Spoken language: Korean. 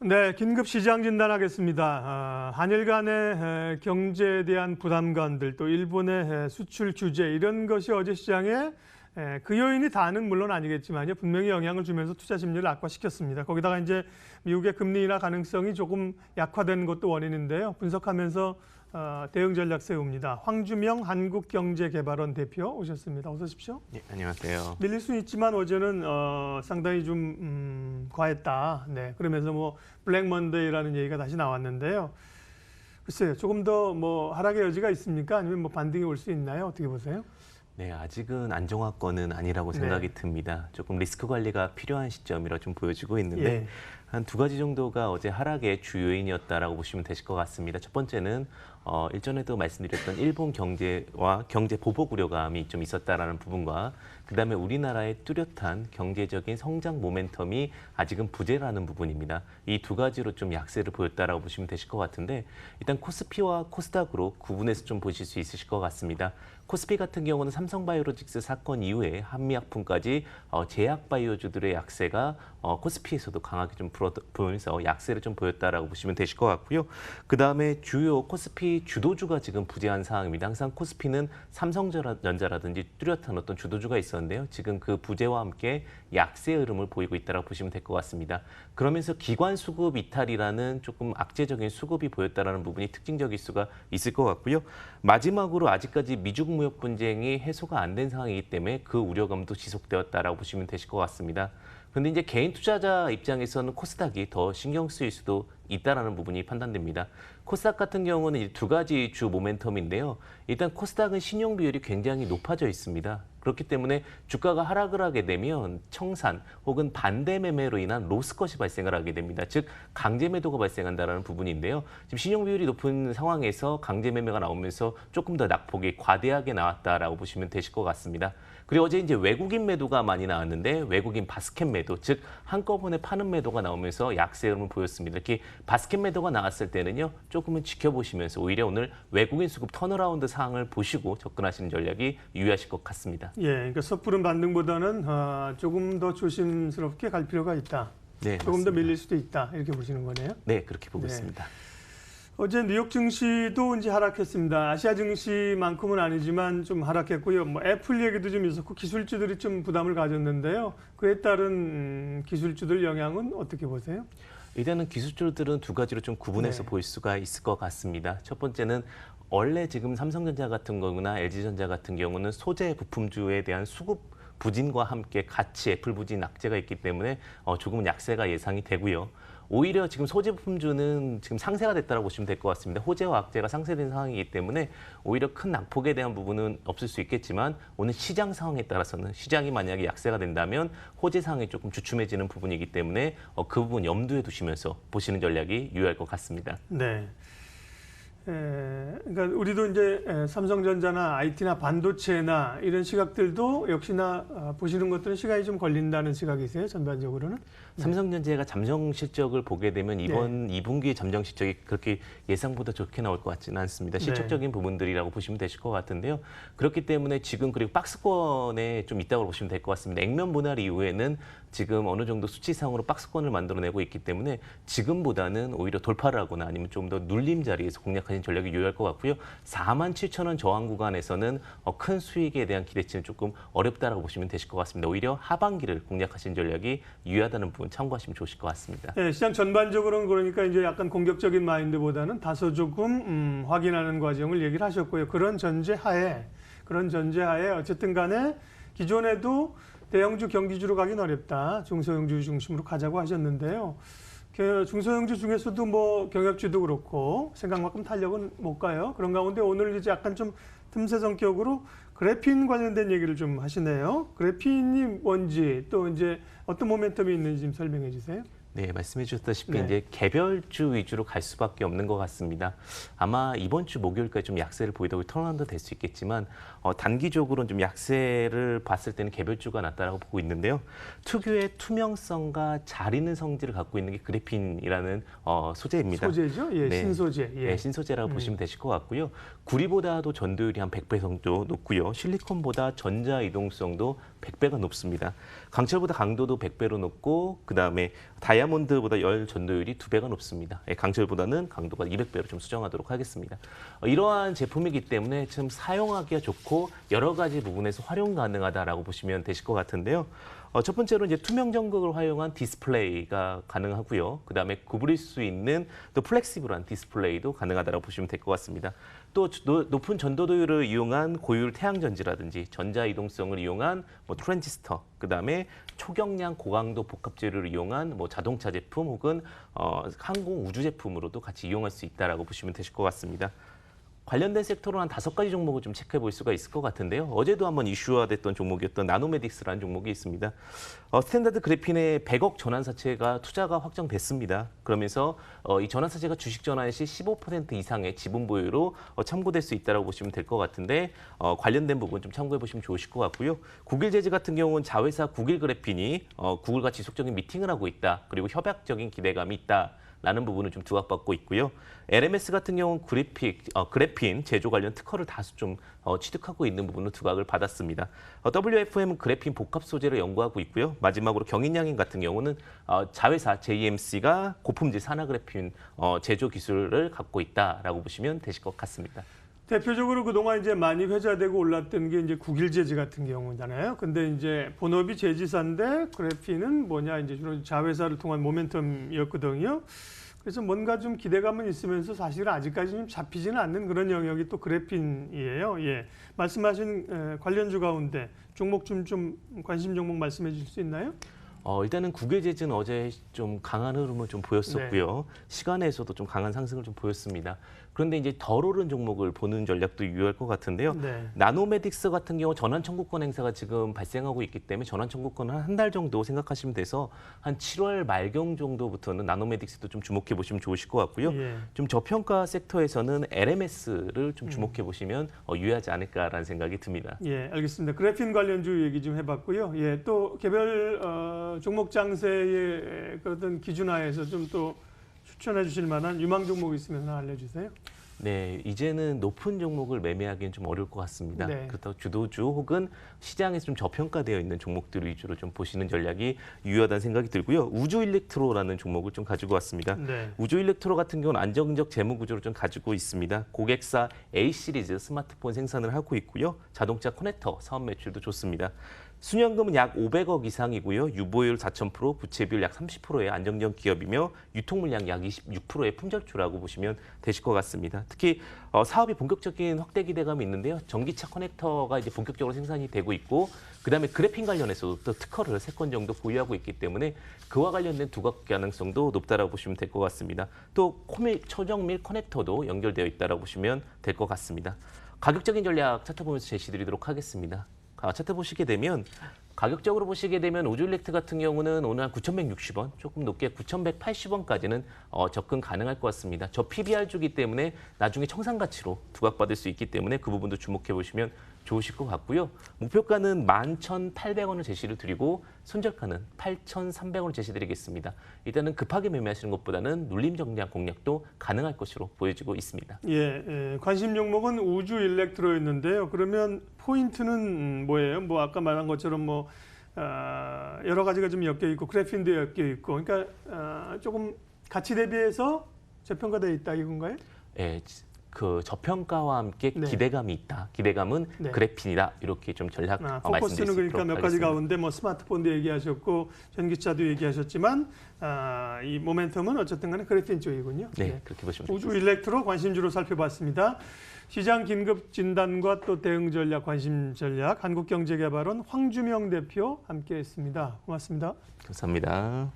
네, 긴급 시장 진단하겠습니다. 한일 간의 경제에 대한 부담감들, 또 일본의 수출 규제 이런 것이 어제 시장에 그 요인이 다는 물론 아니겠지만요. 분명히 영향을 주면서 투자 심리를 악화시켰습니다. 거기다가 이제 미국의 금리 인하 가능성이 조금 약화된 것도 원인인데요. 분석하면서 대응 전략 세웁니다. 황주명 한국경제개발원 대표 오셨습니다. 어서 오십시오. 네, 안녕하세요. 밀릴 수는 있지만 어제는 상당히 좀 과했다. 네, 그러면서 뭐 블랙 먼데이라는 얘기가 다시 나왔는데요. 글쎄요, 조금 더 뭐 하락의 여지가 있습니까? 아니면 뭐 반등이 올 수 있나요? 어떻게 보세요? 네, 아직은 안정화권은 아니라고 생각이 듭니다. 조금 리스크 관리가 필요한 시점이라 좀 보여지고 있는데 예. 한 두 가지 정도가 어제 하락의 주요인이었다라고 보시면 되실 것 같습니다. 첫 번째는 일전에도 말씀드렸던 일본 경제와 경제 보복 우려감이 좀 있었다라는 부분과 그다음에 우리나라의 뚜렷한 경제적인 성장 모멘텀이 아직은 부재라는 부분입니다. 이 두 가지로 좀 약세를 보였다라고 보시면 되실 것 같은데 일단 코스피와 코스닥으로 구분해서 좀 보실 수 있으실 것 같습니다. 코스피 같은 경우는 삼성바이오로직스 사건 이후에 한미약품까지 제약바이오주들의 약세가 코스피에서도 강하게 좀 보면서 약세를 좀 보였다라고 보시면 되실 것 같고요. 그다음에 주요 코스피 주도주가 지금 부재한 상황입니다. 항상 코스피는 삼성전자라든지 뚜렷한 어떤 주도주가 있었는데요. 지금 그 부재와 함께 약세 흐름을 보이고 있다고 보시면 될 것 같습니다. 그러면서 기관 수급 이탈이라는 조금 악재적인 수급이 보였다라는 부분이 특징적일 수가 있을 것 같고요. 마지막으로 아직까지 미중 무역 분쟁이 해소가 안 된 상황이기 때문에 그 우려감도 지속되었다라고 보시면 되실 것 같습니다. 근데 이제 개인 투자자 입장에서는 코스닥이 더 신경 쓰일 수도 있다라는 부분이 판단됩니다. 코스닥 같은 경우는 이 두 가지 주 모멘텀인데요. 일단 코스닥은 신용 비율이 굉장히 높아져 있습니다. 그렇기 때문에 주가가 하락을 하게 되면 청산 혹은 반대 매매로 인한 로스컷이 발생을 하게 됩니다. 즉 강제 매도가 발생한다는 부분인데요. 지금 신용 비율이 높은 상황에서 강제 매매가 나오면서 조금 더 낙폭이 과대하게 나왔다라고 보시면 되실 것 같습니다. 그리고 어제 이제 외국인 매도가 많이 나왔는데 외국인 바스켓 매도, 즉 한꺼번에 파는 매도가 나오면서 약세 흐름을 보였습니다. 이렇게 바스켓 매도가 나왔을 때는요, 조금은 지켜보시면서 오히려 오늘 외국인 수급 턴어라운드 상황을 보시고 접근하시는 전략이 유의하실 것 같습니다. 예, 그러니까 섣부른 반등보다는 조금 더 조심스럽게 갈 필요가 있다. 네, 조금 맞습니다. 더 밀릴 수도 있다. 이렇게 보시는 거네요. 네, 그렇게 보고 있습니다. 어제 뉴욕 증시도 이제 하락했습니다. 아시아 증시만큼은 아니지만 좀 하락했고요. 뭐 애플 얘기도 좀 있었고 기술주들이 좀 부담을 가졌는데요. 그에 따른 기술주들 영향은 어떻게 보세요? 일단은 기술주들은 두 가지로 좀 구분해서 볼 수가 있을 것 같습니다. 첫 번째는 원래 지금 삼성전자 같은 거나 LG전자 같은 경우는 소재 부품주에 대한 수급 부진과 함께 같이 애플 부진 악재가 있기 때문에 조금은 약세가 예상이 되고요. 오히려 지금 소재 부품주는 지금 상세가 됐다고 보시면 될 것 같습니다. 호재와 악재가 상쇄된 상황이기 때문에 오히려 큰 낙폭에 대한 부분은 없을 수 있겠지만 오늘 시장 상황에 따라서는 시장이 만약에 약세가 된다면 호재 상황이 조금 주춤해지는 부분이기 때문에 그 부분 염두에 두시면서 보시는 전략이 유효할 것 같습니다. 네. 그러니까 우리도 이제 삼성전자나 IT나 반도체나 이런 시각들도 역시나 보시는 것들은 시간이 좀 걸린다는 시각이세요, 전반적으로는? 삼성전자가 잠정 실적을 보게 되면 이번 2분기 잠정 실적이 그렇게 예상보다 좋게 나올 것 같지는 않습니다. 실적적인 부분들이라고 보시면 되실 것 같은데요. 그렇기 때문에 지금 그리고 박스권에 좀 있다고 보시면 될 것 같습니다. 액면 분할 이후에는 지금 어느 정도 수치상으로 박스권을 만들어내고 있기 때문에 지금보다는 오히려 돌파를 하거나 아니면 좀 더 눌림 자리에서 공략하신 전략이 유효할 것 같고요. 47,000원 저항 구간에서는 큰 수익에 대한 기대치는 조금 어렵다라고 보시면 되실 것 같습니다. 오히려 하반기를 공략하신 전략이 유효하다는 부분 참고하시면 좋으실 것 같습니다. 네, 시장 전반적으로는 그러니까 이제 약간 공격적인 마인드보다는 다소 조금 확인하는 과정을 얘기를 하셨고요. 그런 전제하에 어쨌든 간에 기존에도 대형주 경기주로 가긴 어렵다. 중소형주 중심으로 가자고 하셨는데요. 중소형주 중에서도 뭐 경협주도 그렇고 생각만큼 탄력은 못 가요. 그런 가운데 오늘 이제 약간 좀 틈새 성격으로 그래핀 관련된 얘기를 좀 하시네요. 그래핀이 뭔지 또 이제 어떤 모멘텀이 있는지 좀 설명해 주세요. 네, 말씀해 주셨다시피 이제 개별주 위주로 갈 수밖에 없는 것 같습니다. 아마 이번 주 목요일까지 좀 약세를 보이다 보니 턴어라운드 될 수 있겠지만 단기적으로는 좀 약세를 봤을 때는 개별주가 낫다라고 보고 있는데요. 특유의 투명성과 잘 있는 성질을 갖고 있는 게 그래핀이라는 소재입니다. 소재죠? 예, 네. 신소재. 예. 네, 신소재라고 보시면 되실 것 같고요. 구리보다도 전도율이 한 100배 정도 높고요. 실리콘보다 전자 이동성도 100배가 높습니다. 강철보다 강도도 100배로 높고 그다음에 다이아 다이아몬드보다 열 전도율이 2배가 높습니다. 강철보다는 강도가 200배로 좀 수정하도록 하겠습니다. 이러한 제품이기 때문에 좀 사용하기가 좋고 여러 가지 부분에서 활용 가능하다라고 보시면 되실 것 같은데요. 첫 번째로 이제 투명 전극을 활용한 디스플레이가 가능하고요. 그다음에 구부릴 수 있는 또 플렉시블한 디스플레이도 가능하다고 보시면 될 것 같습니다. 또 높은 전도도율을 이용한 고효율 태양전지라든지 전자 이동성을 이용한 뭐 트랜지스터, 그다음에 초경량 고강도 복합재료를 이용한 뭐 자동차 제품 혹은 항공 우주 제품으로도 같이 이용할 수 있다라고 보시면 되실 것 같습니다. 관련된 섹터로 한 5가지 종목을 좀 체크해 볼 수가 있을 것 같은데요. 어제도 한번 이슈화됐던 종목이었던 나노메딕스라는 종목이 있습니다. 스탠다드 그래핀의 100억 전환사채가 투자가 확정됐습니다. 그러면서 이 전환사채가 주식 전환 시 15% 이상의 지분 보유로 참고될 수 있다고 보시면 될 것 같은데 관련된 부분 좀 참고해 보시면 좋으실 것 같고요. 구글재즈 같은 경우는 자회사 구글 그래핀이 구글과 지속적인 미팅을 하고 있다. 그리고 협약적인 기대감이 있다. 라는 부분을 좀 두각받고 있고요. LMS 같은 경우는 그래핀 제조 관련 특허를 다수 좀 취득하고 있는 부분으로 두각을 받았습니다. WFM은 그래핀 복합 소재를 연구하고 있고요. 마지막으로 경인양인 같은 경우는 자회사 JMC가 고품질 산화 그래핀 제조 기술을 갖고 있다라고 보시면 되실 것 같습니다. 대표적으로 그동안 이제 많이 회자되고 올랐던 게 이제 국일재즈 같은 경우잖아요. 근데 이제 본업이 재지사인데 그래핀은 뭐냐 이제 주로 자회사를 통한 모멘텀이었거든요. 그래서 뭔가 좀 기대감은 있으면서 사실은 아직까지 좀 잡히지는 않는 그런 영역이 또 그래핀이에요. 예. 말씀하신 관련주 가운데 종목 좀 관심 종목 말씀해 주실 수 있나요? 일단은 구글재즈는 어제 좀 강한 흐름을 좀 보였었고요. 네. 시간에서도 좀 강한 상승을 좀 보였습니다. 그런데 이제 덜 오른 종목을 보는 전략도 유효할 것 같은데요. 네. 나노메딕스 같은 경우 전환 청구권 행사가 지금 발생하고 있기 때문에 전환 청구권은 한 달 정도 생각하시면 돼서 한 7월 말경 정도부터는 나노메딕스도 좀 주목해 보시면 좋으실 것 같고요. 예. 좀 저평가 섹터에서는 LMS를 좀 주목해 보시면 유효하지 않을까라는 생각이 듭니다. 예, 알겠습니다. 그래핀 관련주 얘기 좀 해봤고요. 예, 또 개별 종목 장세의 그런 기준하에서 좀 또 추천해 주실 만한 유망 종목 있으면 하나 알려주세요. 네, 이제는 높은 종목을 매매하기는 좀 어려울 것 같습니다. 네. 그렇다고 주도주 혹은 시장에서 좀 저평가되어 있는 종목들 위주로 좀 보시는 전략이 유효하다는 생각이 들고요. 우주 일렉트로라는 종목을 좀 가지고 왔습니다. 네. 우주 일렉트로 같은 경우는 안정적 재무 구조를 좀 가지고 있습니다. 고객사 A 시리즈 스마트폰 생산을 하고 있고요. 자동차 커넥터 사업 매출도 좋습니다. 순연금은 약 500억 이상이고요. 유보율 4,000%, 부채비율 약 30%의 안정적 기업이며 유통 물량 약 26%의 품절주라고 보시면 되실 것 같습니다. 특히 사업이 본격적인 확대 기대감이 있는데요. 전기차 커넥터가 이제 본격적으로 생산이 되고 있고, 그다음에 그래핀 관련해서도 또 특허를 3건 정도 보유하고 있기 때문에 그와 관련된 두각 가능성도 높다라고 보시면 될 것 같습니다. 또 초정밀 커넥터도 연결되어 있다라고 보시면 될 것 같습니다. 가격적인 전략 차트 보면서 제시드리도록 하겠습니다. 차트 보시게 되면 가격적으로 보시게 되면 우주일렉트 같은 경우는 오늘 한 9,160원, 조금 높게 9,180원까지는 접근 가능할 것 같습니다. 저 PBR주기 때문에 나중에 청산가치로 두각받을 수 있기 때문에 그 부분도 주목해 보시면 좋으실 것 같고요. 목표가는 11,800원을 제시를 드리고 손절가는 8,300원을 제시드리겠습니다. 일단은 급하게 매매하시는 것보다는 눌림 정량 공략도 가능할 것으로 보여지고 있습니다. 예, 관심 종목은 우주 일렉트로였는데요. 그러면 포인트는 뭐예요? 뭐 아까 말한 것처럼 뭐 여러 가지가 좀 엮여 있고 그래핀도 엮여 있고, 그러니까 조금 가치 대비해서 저평가되어 있다 이건가요? 예, 그 저평가와 함께 네. 기대감이 있다. 기대감은 네. 그래핀이다. 이렇게 좀 전략 포커스는 말씀드릴 수 그러니까 있도록 몇 가지 하겠습니다. 가운데 뭐 스마트폰도 얘기하셨고 전기차도 얘기하셨지만 이 모멘텀은 어쨌든 간에 그래핀 쪽이군요. 네, 예. 그렇게 보시면 우주 좋겠습니다. 일렉트로 관심주로 살펴봤습니다. 시장 긴급 진단과 또 대응 전략, 관심 전략, 한국경제개발원 황주명 대표 함께했습니다. 고맙습니다. 감사합니다.